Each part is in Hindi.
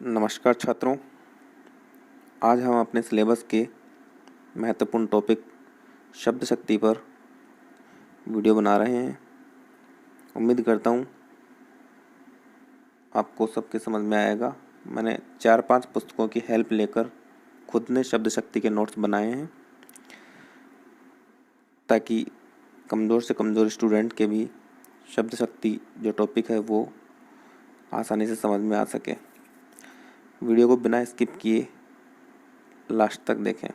नमस्कार छात्रों, आज हम अपने सिलेबस के महत्वपूर्ण टॉपिक शब्द शक्ति पर वीडियो बना रहे हैं। उम्मीद करता हूँ आपको सबके समझ में आएगा। मैंने 4-5 पुस्तकों की हेल्प लेकर खुद ने शब्द शक्ति के नोट्स बनाए हैं ताकि कमज़ोर से कमज़ोर स्टूडेंट के भी शब्द शक्ति जो टॉपिक है वो आसानी से समझ में आ सके। वीडियो को बिना स्किप किए लास्ट तक देखें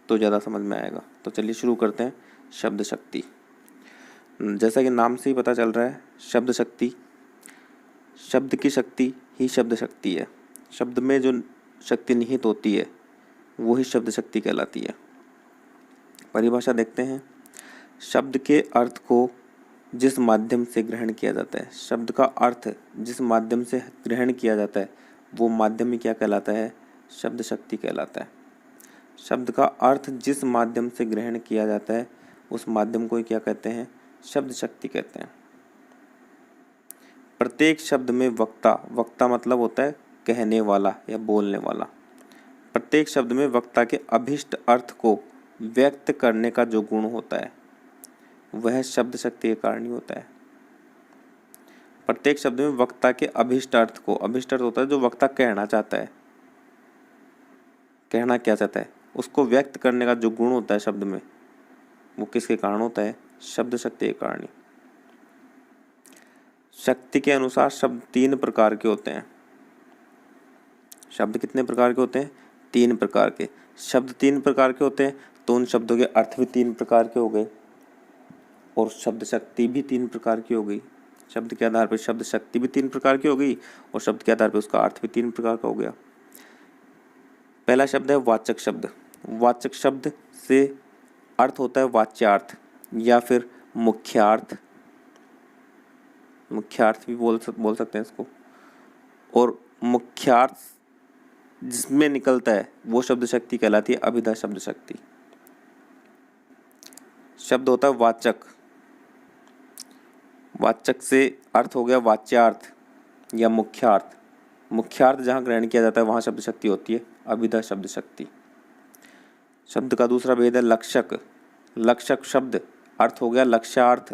तो ज़्यादा समझ में आएगा। तो चलिए शुरू करते हैं। शब्द शक्ति, जैसा कि नाम से ही पता चल रहा है, शब्द शक्ति, शब्द की शक्ति ही शब्द शक्ति है। शब्द में जो शक्ति निहित होती है वो ही शब्द शक्ति कहलाती है। परिभाषा देखते हैं। शब्द के अर्थ को जिस माध्यम से ग्रहण किया जाता है, शब्द का अर्थ जिस माध्यम से ग्रहण किया जाता है वो माध्यम ही क्या कहलाता है? शब्द शक्ति कहलाता है। शब्द का अर्थ जिस माध्यम से ग्रहण किया जाता है उस माध्यम को ही क्या कहते हैं? शब्द शक्ति कहते हैं। प्रत्येक शब्द में वक्ता, वक्ता मतलब होता है कहने वाला या बोलने वाला। प्रत्येक शब्द में वक्ता के अभिष्ट अर्थ को व्यक्त करने का जो गुण होता है वह शब्द शक्ति के कारण ही होता है। प्रत्येक शब्द में वक्ता के अभिष्ट अर्थ को, अभिष्ट अर्थ होता है जो वक्ता कहना चाहता है, कहना क्या चाहता है, उसको व्यक्त करने का जो गुण होता है शब्द में, वो किसके कारण होता है? शब्द शक्ति के कारण ही। शक्ति के अनुसार शब्द 3 प्रकार के होते हैं। शब्द कितने प्रकार के होते हैं? 3 प्रकार के। शब्द 3 प्रकार के होते हैं तो उन शब्दों के अर्थ भी 3 प्रकार के हो गए और शब्द शक्ति भी 3 प्रकार की हो गई। शब्द के आधार पर शब्द शक्ति भी 3 प्रकार की हो गई और शब्द के आधार पर उसका अर्थ भी 3 प्रकार का हो गया। पहला शब्द है वाचक शब्द। वाचक शब्द से अर्थ होता है वाच्यार्थ या फिर मुख्यार्थ, मुख्यार्थ भी बोल सकते हैं इसको। और मुख्यार्थ जिसमें निकलता है वो शब्द शक्ति कहलाती है अभिधा शब्द शक्ति। शब्द होता है वाचक, वाचक से अर्थ हो गया वाच्यार्थ या मुख्यार्थ। मुख्यार्थ जहाँ ग्रहण किया जाता है वहाँ शब्द शक्ति होती है अभिधा शब्द शक्ति। शब्द का दूसरा भेद है लक्षक। लक्षक शब्द अर्थ हो गया लक्ष्यार्थ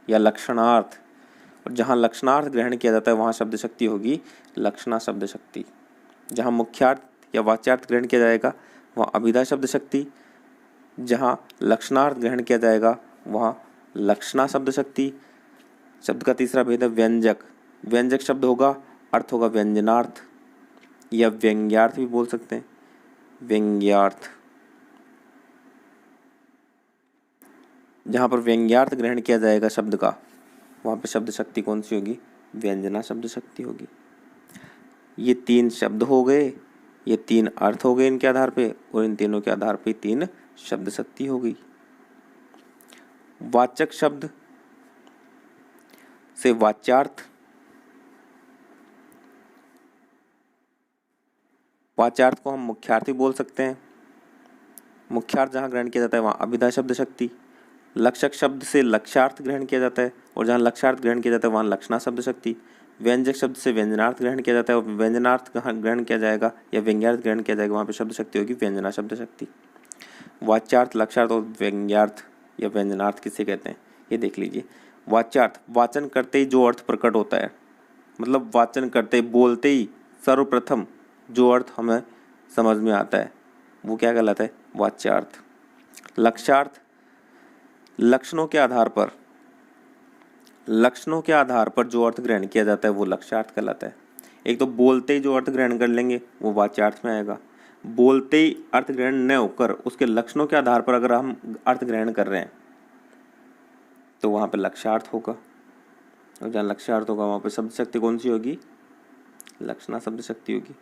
या लक्षणार्थ, और जहाँ लक्षणार्थ ग्रहण किया जाता है वहाँ शब्द शक्ति होगी लक्षणा शब्द शक्ति। जहाँ मुख्यार्थ या वाच्यार्थ ग्रहण किया जाएगा वहाँ अभिधा शब्द शक्ति, जहाँ लक्षणार्थ ग्रहण किया जाएगा वहाँ लक्षणा शब्द शक्ति। शब्द का तीसरा भेद है व्यंजक। व्यंजक शब्द होगा, अर्थ होगा व्यंजनार्थ या व्यंग्यार्थ भी बोल सकते हैं, व्यंग्यार्थ। जहाँ पर व्यंग्यार्थ ग्रहण किया जाएगा शब्द का वहाँ पे शब्द शक्ति कौन सी होगी? व्यंजना शब्द शक्ति होगी। ये 3 शब्द हो गए, ये 3 अर्थ हो गए इनके आधार पे, और इन तीनों के आधार पे 3 शब्द शक्ति हो गई। वाचक शब्द से वाच्यार्थ, वाच्यार्थ को हम मुख्यार्थ भी बोल सकते हैं। मुख्यार्थ जहाँ ग्रहण किया जाता है वहाँ अभिधा शब्द शक्ति। लक्षक शब्द से लक्ष्यार्थ ग्रहण किया जाता है और जहाँ लक्ष्यार्थ ग्रहण किया जाता है वहाँ लक्षणा शब्द शक्ति। व्यंजक शब्द से व्यंजनार्थ ग्रहण किया जाता है और व्यंजनार्थ ग्रहण किया जाएगा या व्यंग्यार्थ ग्रहण किया जाएगा वहाँ पे शब्द शक्ति होगी व्यंजना शब्द शक्ति। वाच्यार्थ, लक्ष्यार्थ और व्यंग्यार्थ या व्यंजनार्थ किसे कहते हैं ये देख लीजिए। वाच्यार्थ, वाचन करते ही जो अर्थ प्रकट होता है, मतलब वाचन करते बोलते ही सर्वप्रथम जो अर्थ हमें समझ में आता है वो क्या कहलाता है? वाच्यार्थ। लक्ष्यार्थ, लक्षणों के आधार पर, लक्षणों के आधार पर जो अर्थ ग्रहण किया जाता है वो लक्ष्यार्थ कहलाता है। एक तो बोलते ही जो अर्थ ग्रहण कर लेंगे वो वाच्यार्थ में आएगा। बोलते ही अर्थ ग्रहण न होकर उसके लक्षणों के आधार पर अगर हम अर्थ ग्रहण कर रहे हैं तो वहाँ पे लक्ष्यार्थ होगा, और जहाँ लक्ष्यार्थ होगा वहाँ पे शब्द शक्ति कौन सी होगी? लक्षणा शब्द शक्ति होगी।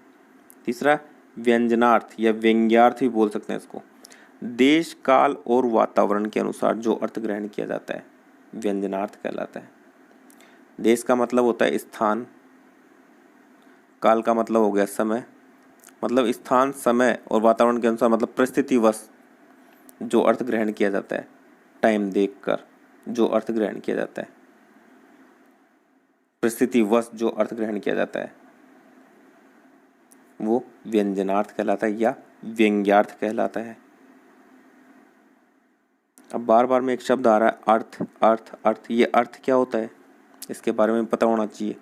तीसरा व्यंजनार्थ या व्यंग्यार्थ भी बोल सकते हैं इसको। देश, काल और वातावरण के अनुसार जो अर्थ ग्रहण किया जाता है व्यंजनार्थ कहलाता है। देश का मतलब होता है स्थान, काल का मतलब हो गया समय, मतलब स्थान, समय, और वातावरण के अनुसार मतलब परिस्थितिवश जो अर्थ ग्रहण किया जाता है, टाइम देखकर जो अर्थ ग्रहण किया जाता है, परिस्थितिवश जो अर्थ ग्रहण किया जाता है वो व्यंजनार्थ कहलाता है या व्यंग्यार्थ कहलाता है। अब बार बार में एक शब्द आ रहा है अर्थ अर्थ अर्थ, ये अर्थ क्या होता है इसके बारे में पता होना चाहिए।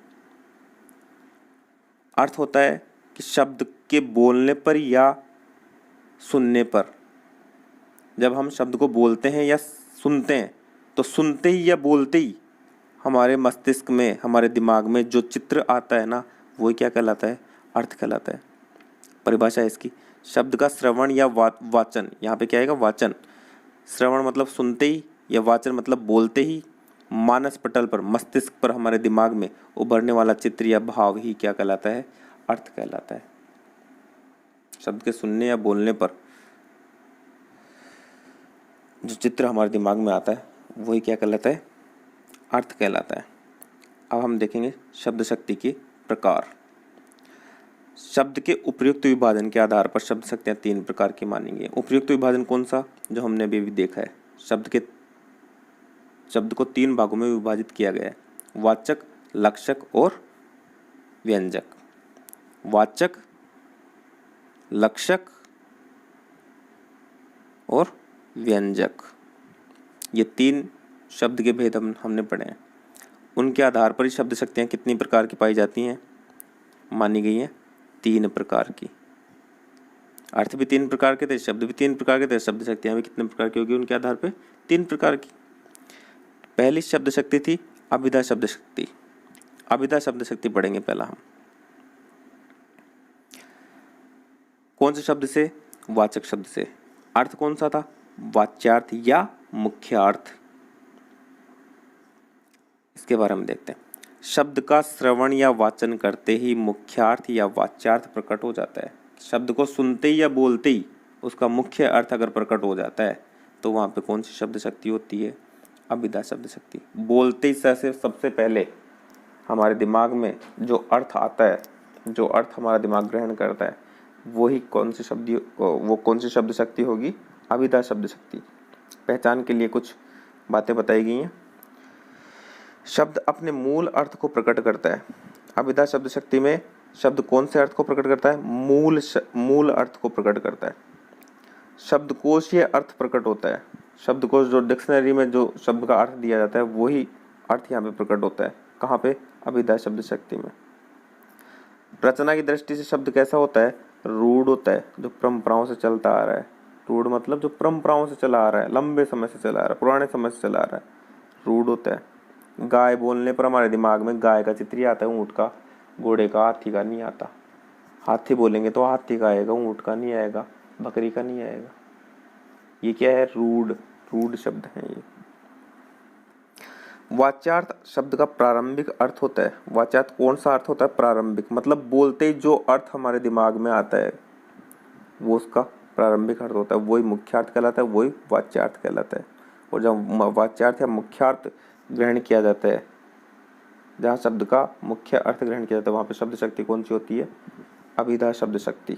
अर्थ होता है कि शब्द के बोलने पर या सुनने पर, जब हम शब्द को बोलते हैं या सुनते हैं तो सुनते ही या बोलते ही हमारे मस्तिष्क में, हमारे दिमाग में जो चित्र आता है ना, वो क्या कहलाता है, अर्थ कहलाता है। परिभाषा है इसकी, शब्द का श्रवण या वाचन, यहाँ पे क्या आएगा, वाचन। श्रवण मतलब सुनते ही, या वाचन मतलब बोलते ही मानस पटल पर, मस्तिष्क पर, हमारे दिमाग में उभरने वाला चित्र या भाव ही क्या कहलाता है, अर्थ कहलाता है। शब्द के सुनने या बोलने पर जो चित्र हमारे दिमाग में आता है वही क्या कहलाता है, अर्थ कहलाता है। अब हम देखेंगे शब्द शक्ति के प्रकार। शब्द के उपयुक्त विभाजन के आधार पर शब्द शक्तियाँ 3 प्रकार की मानी गई। उपयुक्त विभाजन कौन सा, जो हमने अभी देखा है, शब्द को 3 भागों में विभाजित किया गया है, वाचक, लक्षक और व्यंजक। वाचक, लक्षक और व्यंजक, ये 3 शब्द के भेद हमने पढ़े हैं। उनके आधार पर ही शब्द शक्तियाँ कितनी प्रकार की पाई जाती हैं, मानी गई हैं 3 प्रकार की। अर्थ भी 3 प्रकार के थे, शब्द भी 3 प्रकार के थे, शब्द शक्तियाँ भी कितने प्रकार की होगी, उनके आधार पर 3 प्रकार की। पहली शब्द शक्ति थी अभिधा शब्द शक्ति। अभिधा शब्द शक्ति पढ़ेंगे पहला हम। कौन से शब्द से, वाचक शब्द से। अर्थ कौन सा था, वाच्यार्थ या मुख्यार्थ। इसके बारे में देखते हैं। शब्द का श्रवण या वाचन करते ही मुख्यार्थ या वाच्यार्थ प्रकट हो जाता है। शब्द को सुनते ही या बोलते ही उसका मुख्य अर्थ अगर प्रकट हो जाता है तो वहाँ पे कौन सी शब्द शक्ति होती है, अभिधा शब्द शक्ति। बोलते ही से सबसे पहले हमारे दिमाग में जो अर्थ आता है, जो अर्थ हमारा दिमाग ग्रहण करता है, वही कौन सी शब्द शक्ति होगी, अभिधा शब्द शक्ति। पहचान के लिए कुछ बातें बताई गई हैं। शब्द अपने मूल अर्थ को प्रकट करता है। अभिधा शब्द शक्ति में शब्द कौन से अर्थ को प्रकट करता है, मूल अर्थ को प्रकट करता है। शब्दकोशीय अर्थ प्रकट होता है। शब्दकोश, जो डिक्शनरी में जो शब्द का अर्थ दिया जाता है, वही अर्थ यहाँ पे प्रकट होता है। कहाँ पे, अभिधा शब्द शक्ति में। रचना की दृष्टि से शब्द कैसा होता है, रूढ़ होता है, जो परंपराओं से चलता आ रहा है। रूढ़ मतलब जो परंपराओं से चला आ रहा है, लंबे समय से चला आ रहा है, पुराने समय से चला आ रहा है, रूढ़ होता है। गाय बोलने पर हमारे दिमाग में गाय का चित्र ही आता है, ऊँट का, घोड़े का, हाथी का नहीं आता। हाथी बोलेंगे तो हाथी का आएगा, ऊँट का नहीं आएगा, बकरी का नहीं आएगा। ये क्या है, रूढ़ शब्द है ये। वाच्यार्थ शब्द का प्रारंभिक अर्थ होता है। वाच्यार्थ कौन सा अर्थ होता है, प्रारंभिक, मतलब बोलते ही जो अर्थ हमारे दिमाग में आता है वो उसका प्रारंभिक अर्थ होता है, वही मुख्यार्थ कहलाता है, वही वाच्यार्थ कहलाता है। और जब वाच्यार्थ या मुख्यार्थ ग्रहण किया जाता है, जहाँ शब्द का मुख्य अर्थ ग्रहण किया जाता है, वहाँ पे शब्द शक्ति कौन सी होती है, अभिधा शब्द शक्ति।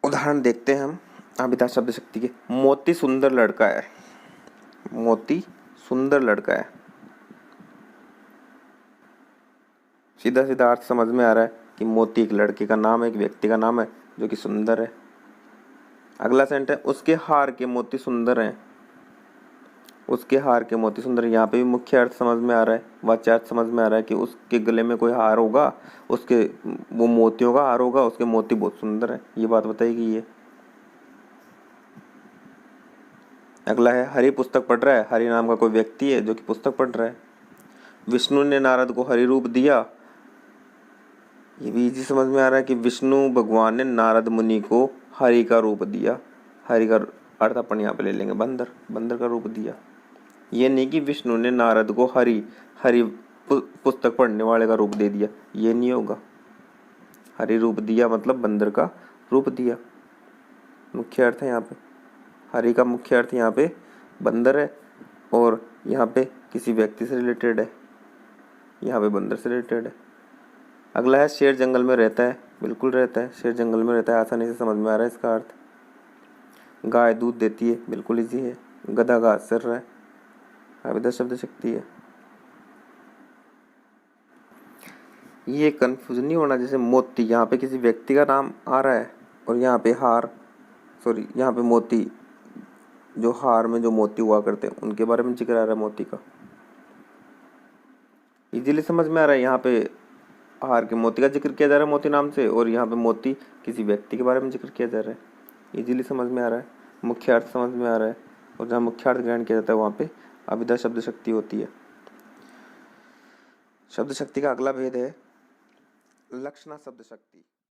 उदाहरण देखते हैं हम अभिधा शब्द शक्ति के। मोती सुंदर लड़का है। मोती सुंदर लड़का है, सीधा सीधा अर्थ समझ में आ रहा है कि मोती एक लड़के का नाम है, एक व्यक्ति का नाम है जो कि सुंदर है। अगला सेंटेंस, उसके हार के मोती सुंदर हैं। उसके हार के मोती सुंदर, यहाँ पे भी मुख्य अर्थ समझ में आ रहा है, वाच्यार्थ समझ में आ रहा है कि उसके गले में कोई हार होगा, उसके वो मोतियों का हार होगा, उसके मोती बहुत सुंदर है, ये बात बताई गई है। अगला है, हरि पुस्तक पढ़ रहा है। हरि नाम का कोई व्यक्ति है जो कि पुस्तक पढ़ रहा है। विष्णु ने नारद को हरि रूप दिया। ये भी इजी समझ में आ रहा है कि विष्णु भगवान ने नारद मुनि को हरि का रूप दिया। हरि का अर्थ अपन यहाँ पे ले लेंगे बंदर का रूप दिया। ये नहीं कि विष्णु ने नारद को हरि पुस्तक पढ़ने वाले का रूप दे दिया, ये नहीं होगा। हरि रूप दिया मतलब बंदर का रूप दिया, मुख्य अर्थ है यहाँ पे। हरि का मुख्य अर्थ यहाँ पे बंदर है, और यहाँ पे किसी व्यक्ति से रिलेटेड है, यहाँ पे बंदर से रिलेटेड है। अगला है, शेर जंगल में रहता है। बिल्कुल रहता है, शेर जंगल में रहता है, आसानी से समझ में आ रहा है इसका अर्थ। गाय दूध देती है, बिल्कुल इजी है। गधा घास चर रहा है, अभिधा शब्द शक्ति है। ये कन्फ्यूजन नहीं होना, जैसे मोती, यहाँ पे किसी व्यक्ति का नाम आ रहा है और यहाँ पे यहाँ पे मोती, जो हार में जो मोती हुआ करते हैं उनके बारे में जिक्र आ रहा है मोती का। इजीली समझ में आ रहा है, यहाँ पे हार के मोती का जिक्र किया जा रहा है मोती नाम से, और यहाँ पे मोती किसी व्यक्ति के बारे में जिक्र किया जा रहा है। इजीली समझ में आ रहा है, मुख्य अर्थ समझ में आ रहा है, और जहाँ मुख्य अर्थ ग्रहण किया जाता है वहाँ पे अभिधा शब्द शक्ति होती है। शब्द शक्ति का अगला भेद है लक्षणा शब्द शक्ति।